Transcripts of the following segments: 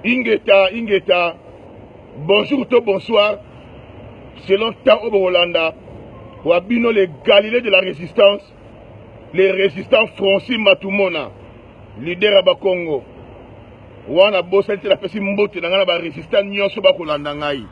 Ingeta, bonjour ou bonsoir, selon temps au Rolanda, Wabino les Galilées de la résistance, les résistants Francis Matumona, leader à Bakongo, Wana Bossel la pesi mbote dans la résistance Nyoso Bakolanda ngai.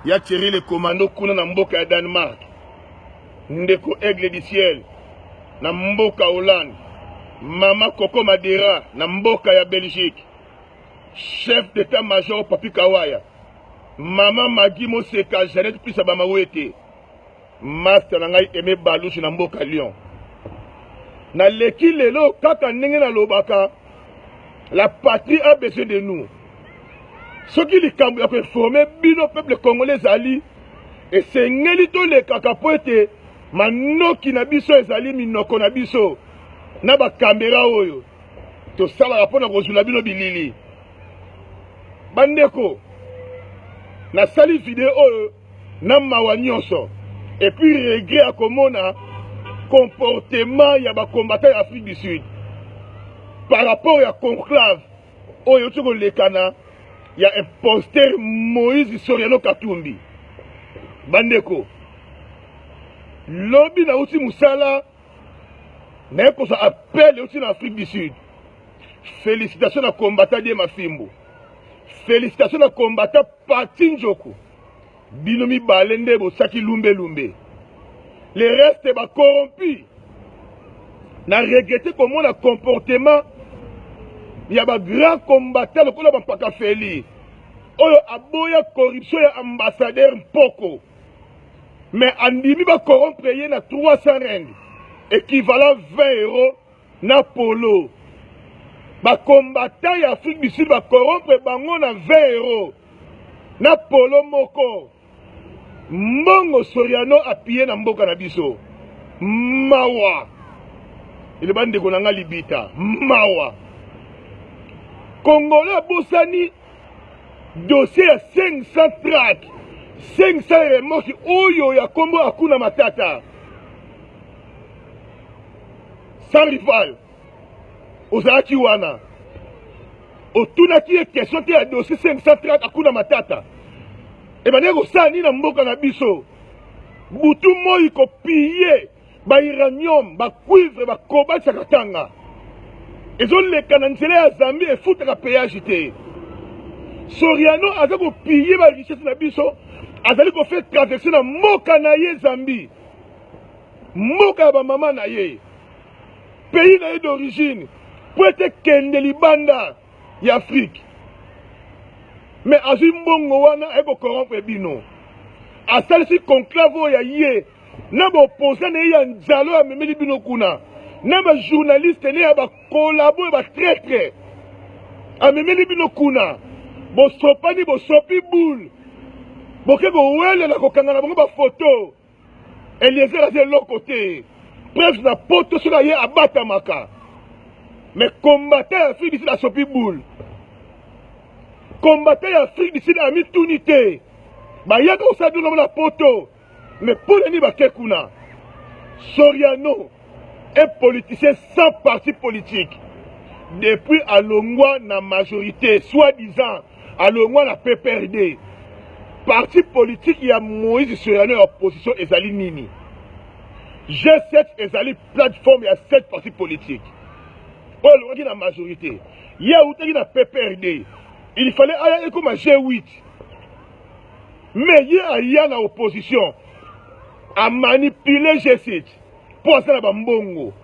Ya Thierry le commando kuna na mboka ya Danemark, Ndeko Aigle du Ciel, na mboka Hollande, Mama Coco Madera, na mboka ya Belgique, chef d'état-major Papi Kawaya, Maman Magui Moseka, Jeannette Pisa Bamawete, Master Nangai Aimé Balouche na mboka Lyon. Na leki lelo kaka ndenge na lobaka, la patrie a besoin de nous. Ce qui les camps a formé bino peuple congolais ali et c'est ngelito le kakapoete manoki na biso ezali minoko na biso na ba caméra oyo to sala rapona kozula bino bilili. Bandeko na sali vidéo oyo na mawa nyonso et puis regret à komona comportement ya ba combattants d'Afrique du Sud par rapport à conclave oyo toko lekana ya imposteur Moïse Soriano Katumbi. Bandeko lobi na uti musala na ko sa appel aussi en Afrique du Sud. Félicitations à combattant de Mafimbo. Félicitations à combattant Patinjoko. Binomi Balende Bosaki Lumbe Lumbe. Les restes ba corrompus. Na regretté comment le comportement il y a un grand combattant qui a fait lire. Oyo aboya corruption ya ambassadeur Mpoko. Mais andimi ba corrompre ye na 300 rand. Équivalent 20 € na polo. Ba combattant ya Afrique du Sud ba corrompre bango na 20 € na polo moko. Mbongo Soriano appuyé na mboka na biso. Mawa. Il est bande konanga libita. Mawa. Congolais Bossani dossier à 500 tracts 500 remorques oyo ya kombo akuna matata sans rival ozalaki wana otunaki ye question te ya dossier 500 tracts akuna matata ebandeki kosala nini na mboka na biso butu moi kopille bairanium bacuivre bakobatisaka tanga ezoleka na nzela ya Zambie efutaka péage te. Soriano aza kopille ba richesse na biso azali kofe traverser na mboka na ye Zambie, mboka ya bamama na ye, pays na ye d'origine po ete kende libanda ya Afrique. Mais azwi mbongo wana ekokorrompre bino asalisi conclave oyo ya ye na baopposant na ye ya nzalo amemeli bino kuna na ba journaliste ne ya ba collabo ba traître amemeli bino kuna bosopani bosopi boule boke kowele na kokanga na bango ba photo Eliezer aze loko te preuve na poto soka ye abatamaka mais combattant ya Afrique du Sud asopi boule combattant ya Afrique du Sud amituni te bayaka kosala bino na poto mais pour nini bake kuna. Soriano un politicien sans parti politique. Depuis Alongwa na majorité, soi-disant, Alongwa na PPRD. Parti politique, il y a Moïse Soriano opposition ezali nini. G7 ezali plateforme, il y a 7 partis politiques. Alongwa qui na majorité. Il y a Outaki na PPRD. Il fallait aller comme à G8. Mais il y a na opposition à manipuler G7. Pour ça, bambongo.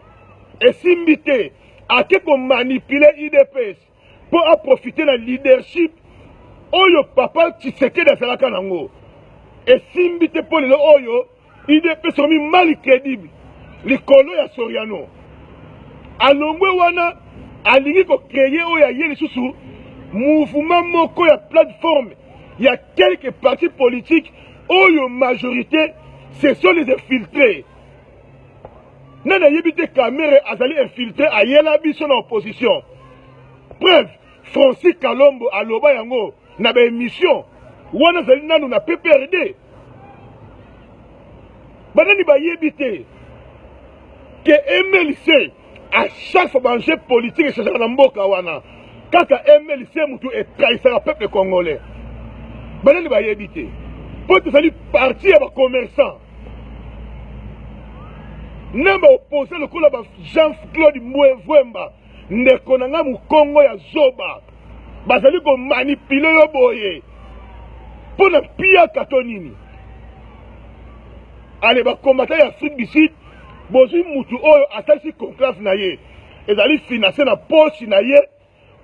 Et simbité, à qui qu'on manipule IDPS pour profiter de la leadership. Oyo papa Tshisekedi dans la kanango. Et simbité pour le oyo, IDPS sont mis mal crédible. Les colons ya Soriano. Alongwe wana, alingi ko créer oya yé les sous mouvement moko ya plateforme. Il y a quelques partis politiques oyo majorité, ce sont les infiltrés. Nana yebite caméra azali infiltré à yela biso na opposition. Preuve, Francis Kalombo aloba yango na ba émission wana zali nanu na PPRD. Banani ba yebite que MLC à chaque fois banjé politique et na mboka wana kaka MLC mutu et trahissant le peuple congolais. Banani ba yebite. Pour te salir parti à commerçant. Namba opposé le coup là Jean-Claude Mouemba. Nekonanga mu Congo ya zoba. Bazali ko manipuler yo boye. Pour na pia katonini. Allez ba combattre ya Afrique du Sud. Bozui mutu oyo atasi conclave na ye. Ezali financer na poche na ye.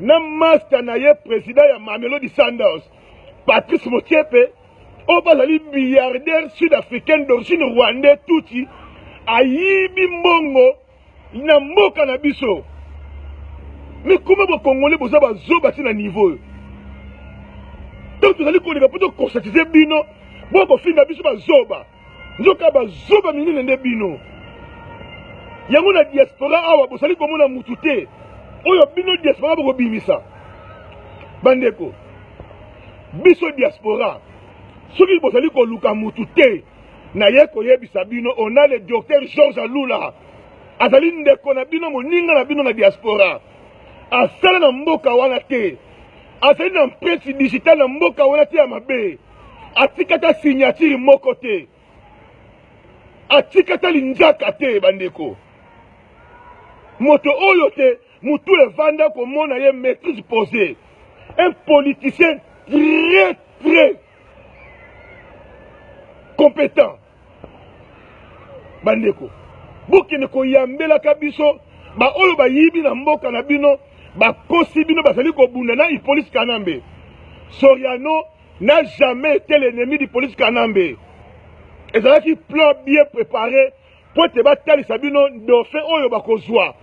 Na master na ye président ya Mamelodi Sundowns. Patrice Motsepe. O bazali milliardaire sud-africain d'origine rwandais touti. Ayibi mbongo. Na mboka na biso. Mais comment les Congolais vous avez zoba na niveau? Donc vous allez connaître pour conscientiser bino. Bon qu'on finit biso ba zoba. Nzoka ba zoba minine nde bino. Yango na diaspora awa vous allez komona mutute. Oyo bino diaspora boko bimisa. Bandeko. Biso diaspora. Soki vous allez ko luka mutute. Na ye ko yebisa bino on a le docteur Georges Alula. Azali ndeko na bino moninga na bino na diaspora. Asala na mboka wana te. Asali na presse digital na mboka wana te ya mabe. Atikata signature moko te. Atikata linjaka te bandeko. Moto oyo te, mutu evanda komona ye maîtrise posée. Un politicien très compétent. Bandeko. Bokene ko yambela kabiso, ba oyo ba yibi na mboka na bino. Bakosi bino basali kobunda na Hippolyte Kanambe. Soriano n'a jamais été l'ennemi d'Hippolyte Kanambe. Et ça qui plan bien préparé pour te battre sabino dauphin oyo bakozwa.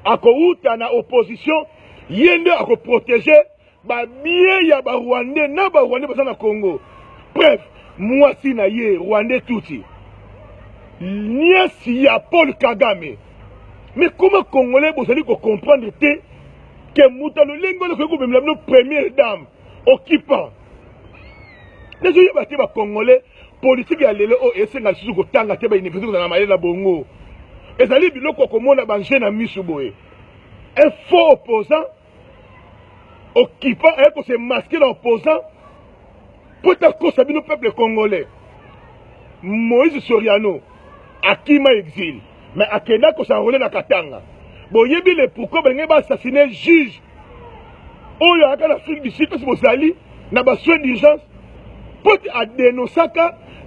Akouta na opposition, yende ako protéger ba bien ya ba Rwandais na ba Rwandais basa na Congo. Bref, moi si na ye Rwandais touti. Niasi ya Paul Kagame. Mais comment Congolais vous allez comprendre te que Moutalo Lengo est la première dame occupant. Les gens qui sont Congolais, politique à l'élo, et c'est la chose que tanga teba université dans la maille la bongo. Et ça dit biloko comme on a bangé na misuboé. Un faux opposant occupant, et pour se masquer l'opposant, pour ta cause à le peuple congolais. Moïse Soriano, Akima exil, mais Akena ko s'enrôler na Katanga. Bon, il y a bien pourquoi il y a assassiné un juge. Oh, il y a l'Afrique du Sud, parce que vous allez, n'a pas besoin d'urgence. Pour dénoncer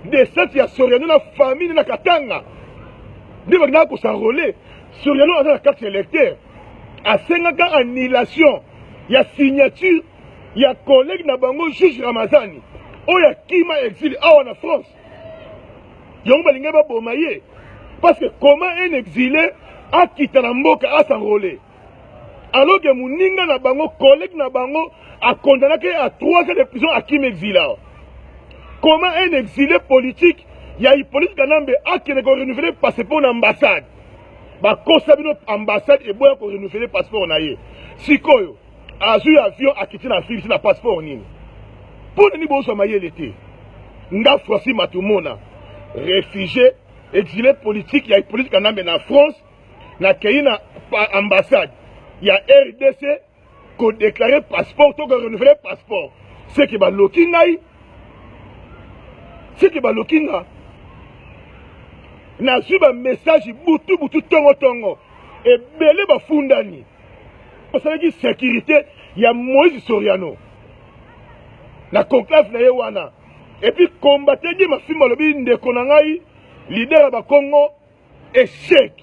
des sets, il y a Soriano, la famille de la Katanga. Il y a s'enrôler. Soriano a la carte électeur. À 5 ans, annulation. Il y a signature. Il y a collègue Nabango, juge Ramazani. Oh, il y a Kima exilé. Ah, en France. Il y a un bomaye. Parce que comment un exilé a quitté la mboka a s'enrôler. Alors que Mouninga na bango, collègue na bango, a condamné à 3 ans de prison à Kim exilé. Comment un exilé politique, il y a Hippolyte Kanambe a qui ne renouvelé le passeport d'ambassade. Bah, quand ça vient ambassade et boire pour renouveler le passeport en aïe. Si koyo, a eu avion à quitter la Philippe, c'est un passeport en ligne. Pour ne pas se mailler l'été. Nga Frossi Matumona, réfugié, exilé politique, il y a Hippolyte Kanambe en France. Na Kenya ambassade, il y a RDC qui a déclaré passeport, qui a renouvelé passeport. Ce qui va l'okingaï, ce qui va l'okinga. Na su un message boutou tongo et belé ba fundani. Pour ça qui sécurité, il y a Moïse Soriano. Na conclave na yewana. Et puis combattre dit ma fille malobi ndekonangai leader ba Congo échec.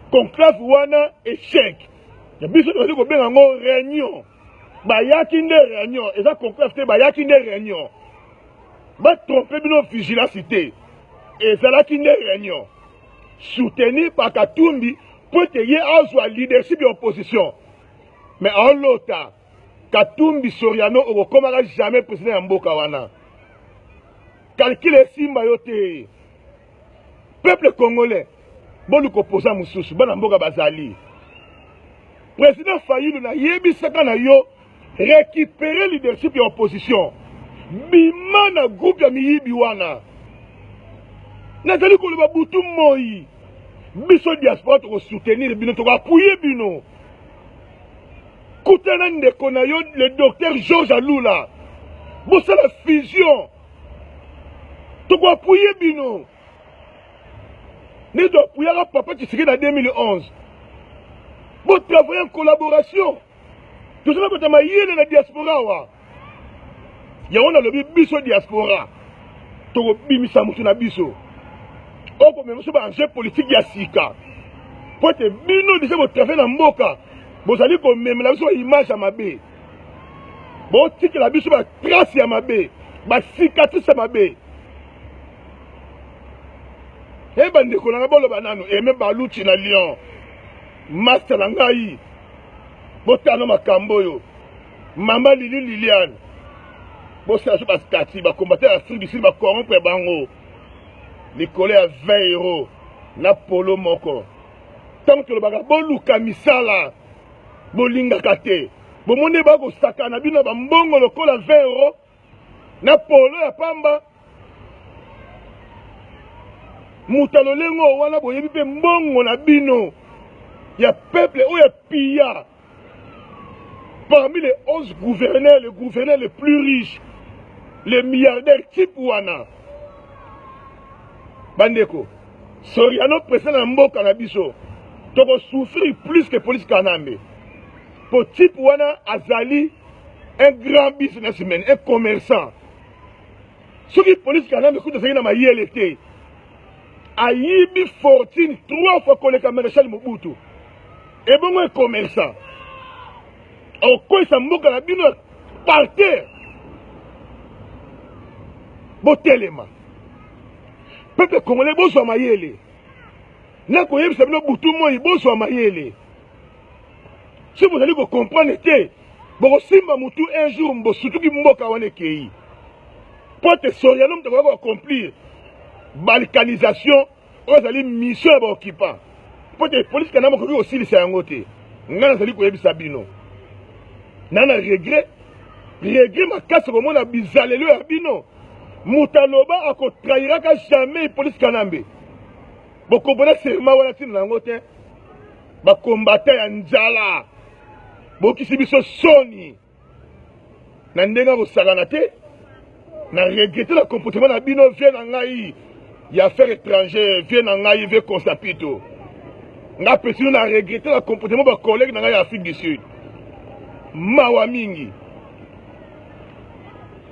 Conclave wana échec. Ya biso to ko benga ngo réunion. Ba yaki nde réunion, et ça conclave te ba yaki nde réunion. Ba tromper bino vigilance té. Et ça la ki nde réunion. Soutenu par Katumbi pour te y azwa leadership de l'opposition. Mais en l'autre, Katumbi Soriano au komara jamais président ya mboka wana. Calcule simba yote. Peuple congolais. Bon, nous composons Moussous, bon, Mboga Bazali. Président Fayulu na yebi saka na yo récupérer leadership de l'opposition. Bima na groupe ya miyibi wana. Nazali ko le babutu moi. Biso diaspora to soutenir bino to appuyer bino. Koutana ndeko na yo le docteur Georges Alula. Bossa la fusion. Toko appuyer bino. Ne doit appuyer à papa qui serait en 2011. Bon travailler en collaboration. Tout ça quand ma yéle la diaspora wa. Ya on a le biso diaspora. Toko bimisa mutu na biso. Oko même so ba jeu politique ya sika. Pour te bino de ce travail na mboka. Vous allez comme même la image à ma baie. Bon, si que la biche va tracer à ma baie, va cicatrice à ma baie. Et ben, de qu'on a bon le banane, et même balouchi na lion, master langaï, botano ma camboyo, maman Lili Liliane, bon, c'est la chose stati, va combattre l'Afrique du Sud, va corrompre bango, les collègues à 20 €, na polo moko. Tant que le bagabo luka misala, bolinga kate bomone bako sakana bino ba mbongo lokola 20 € na polo ya pamba mutalo lengo wana boyebi pe mbongo na bino ya peuple ou ya pilla parmi les 11 gouverneurs, le gouverneur le plus riche, les milliardaires type wana bandeko Soriano président na mboka na biso toko souffrir plus que police kanambe. Pour type wana azali un grand businessman, un commerçant. Ce qui police kanambe kuta sengina ma yelete. Ayibi fortune 3 fois que le maréchal Mobutu. Et bon un commerçant. Au quoi ça mboka la bino par terre. Botelema. Peuple congolais boso mayele. Na koyebi sabino butu moi boso mayele. Si vous allez vous comprendre, vous simba mutu un jour, vous surtout qui mboka wane kei. Pour te Soriano, vous devez accomplir balkanisation, vous allez mission à occupant. Pour te police qui n'a pas aussi les sangote. Ngana zali koyebi sabino. Nana regret ma casse comme on a bizalé le abino. Mutaloba a ko trahira ka jamais police kanambe. Vous comprenez seulement wana tin nangote. Ba combattre ya nzala. Bokisi biso soni na ndenga kosakana te na regretter le comportement na bino vie na ngai ya affaires étrangères vie na ngai vie consapito nga pesino na regretter le comportement ba collègue na ngai ya Afrique du Sud mawa mingi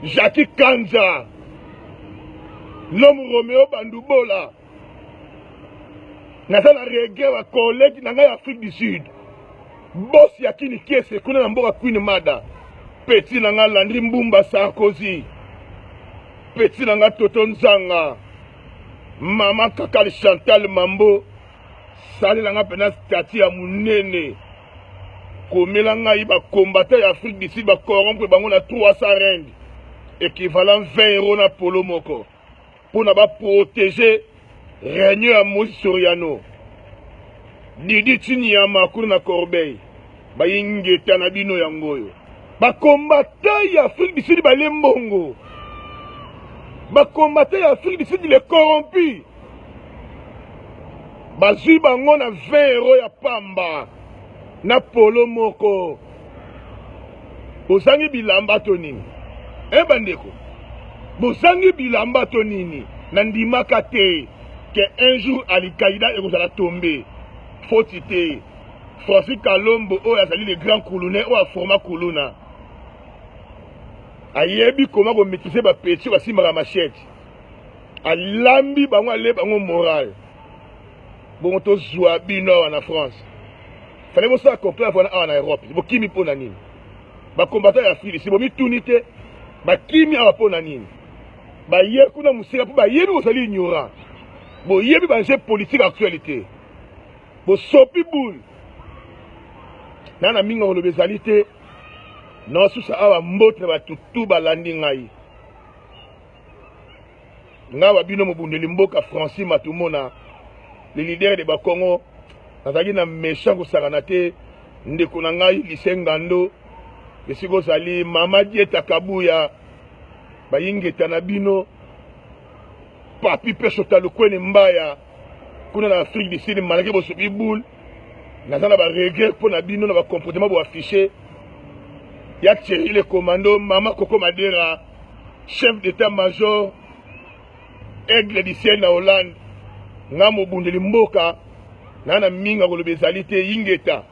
Jackie Kanja l'homme Roméo Bandubola na na regret ba collègue na ngai ya Afrique du Sud. Boss yakini kiese kuna na mboka Queen Mada petit nanga Landry Mbumba Sarkozy petit nanga Toto Nzanga mama Kakali Chantal Mambo sali nanga pena stati ya munene komela ngai ba combattant ya Afrique du Sud ba corrompre bango na 300 rand équivalent 20 € na polo moko pour na ba protéger règne ya Moïse Soriano Didi Chinyama kuna na Corbeil bayingeta na bino yangoyo bakombata ya Afrique du Sud balembongo bakombata ya Afrique du Sud les corrompus bazui bango na 20 € ya pamba na polo moko bozangi bilamba to nini bandeko bozangi bilamba to nini na ndimaka te que un jour Al-Qaïda ekozala tomber faut citer Francis Kalombo oyo azali le grand Koulounais oyo aforma Koulouna ayebi comment komaîtriser bapeti basimbaka machete alambi bango ale bango moral bongo tozwa bino awa na France fallait bosala comprendre fona awa na Europe bokimi mpo na nini bakombata ya Afrique si bomituni te bakimi awa mpo na nini baye kuna mosika mpo bayebi bozali ignorant boyebi banjeu politique actualité bosopi boule nana minga koloba ezali te nosusa awa mbote batutu balandi ngai nga babino mobundeli mboka Francis Matumona le leader de Bakongo nazali na méchant kosakana te ndeko na ngai Lycée Ngando esiko ozali mama Dieta Kabuya bayingeta na bino papi pesho talukwene mbaya kuna na Afrique du Sud malgré bosopi boule naza na ba regret pour na bino na ba comportement bo affiché ya Thierry le commando, Mama Coco Madera, chef d'état-major, aigle du ciel na Hollande, nga mobundeli mboka, nana minga kolobezali te Ingeta.